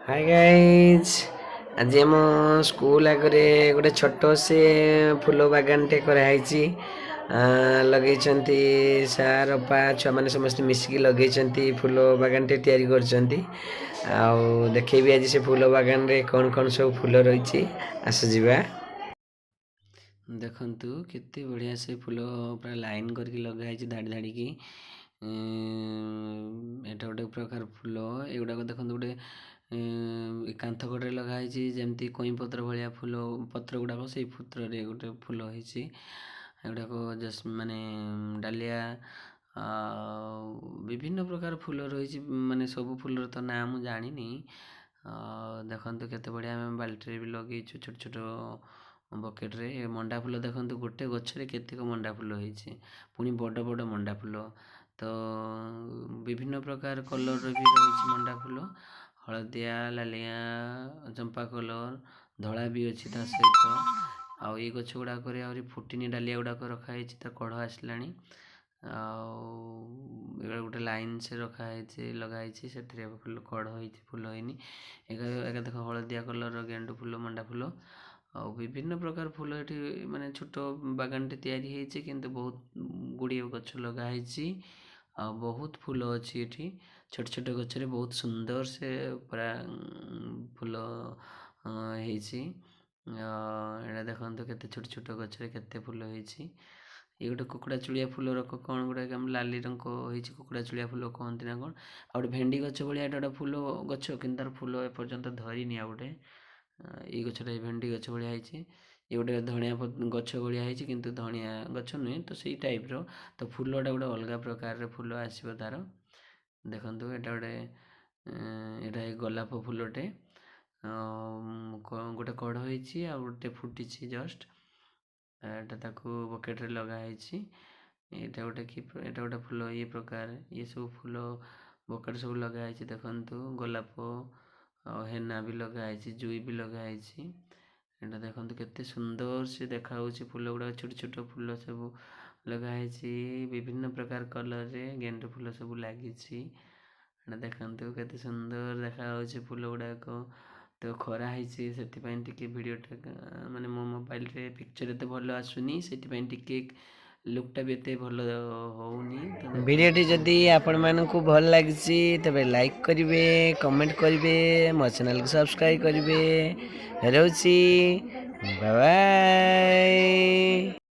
Hi guys. आज आम school आगे गोटे छोट से फूल बागानटे कराई लगे सार अपा छुआ मैंने समस्त मिसिकी लगे फूल बागानटे तैयारी कर देखेबी आज से फूल बागान रे कौन कौन सब फूल रही आसजा देखु केते बढ़िया से फूल पूरा लाइन करके लगाई धाड़ी धाड़ी की एटा गोटे प्रकार फूल एगुड़ाक देखो गोटे कांथ कड़े लगाई जमती कई पत्र भाया फूल पत्र गुड़ाक से पत्र गोटे फूल होती एगुड़ाक जस्ट माने डालिया विभिन्न प्रकार फूल रही माने सब फूलर तो ना मुझे जानी देखु केते बढ़िया आम बाल्टी भी लगे छोट छोट बकेट्रे मंडा फूल देखो गोटे गचरे केतेक मंडा फूल होती पुणी बड़ बड़ मंडा फूल तो विभिन्न प्रकार कलर भी रही मंडा फूल हलदिया लालिया चंपा कलर धड़ा भी अच्छी ता सहित आउ ये गछ गुड़ाक फुटिनी डालिया गुड़ाक रखाई कढ़ आसला गोटे लाइन से रखाई लगाई से फूल कढ़ हो फूल होनी एक देख हलदिया कलर गेंडु फूल मंडा फूल आ विभिन्न प्रकार फूल ये माने छोट बागानटे तैयारी होती किंतु बहुत गुड़िए गछ लगाई आ बहुत फूल अच्छी ये छोट छोट गचरे बहुत सुंदर से पूरा फूल होता देखो केते छोट छोट गचरे केते फूल होती ये गोटे कुकुड़ा चुड़िया फूल कौन गुड़ा लाली रंग होती कुकुड़ा चुड़िया फूल कहती ना कौन आ गए भेंडी गच भाया गोटे फूल गच कि तार फूल एपर्यंत धरनी आ गए ये गचटा भेंडी गच भाया ये गोटे धनिया गच भाया किंतु धनिया गच नुहे तो सही टाइप रो तो फूलटा गोटे अलग प्रकार फूल आसो तार देखु एटा गोटे गोलाप फूलटे गोटे कढ़ होती आ गोटे फुटी जस्ट एटा ताकू बकेट्रे लगाई एटा गोटे कि एटा गोटे फूल ये प्रकार ये सब फूल बकेट सब लगाई देखु गोलाप हेना भी लगाई जुई भी लगाई एटा देखु केते सुंदर से देखा फूल गुड़ा छोट छोट फूल सब लगाई विभिन्न प्रकार कलर रे गेंडु फूल सब लगी देखु केते सुंदर देखा फूल गुड़ाक तो खरा है भिडटा माने मो मोबाइल रे पिक्चर एत भल आसुनी से लुकटा भी एत भल होनी वीडियोटी जदि आपण मानकु भल लगी तबे लाइक करिवे कमेंट करिवे मो चैनल को सब्सक्राइब करिवे रोची बाय बाय।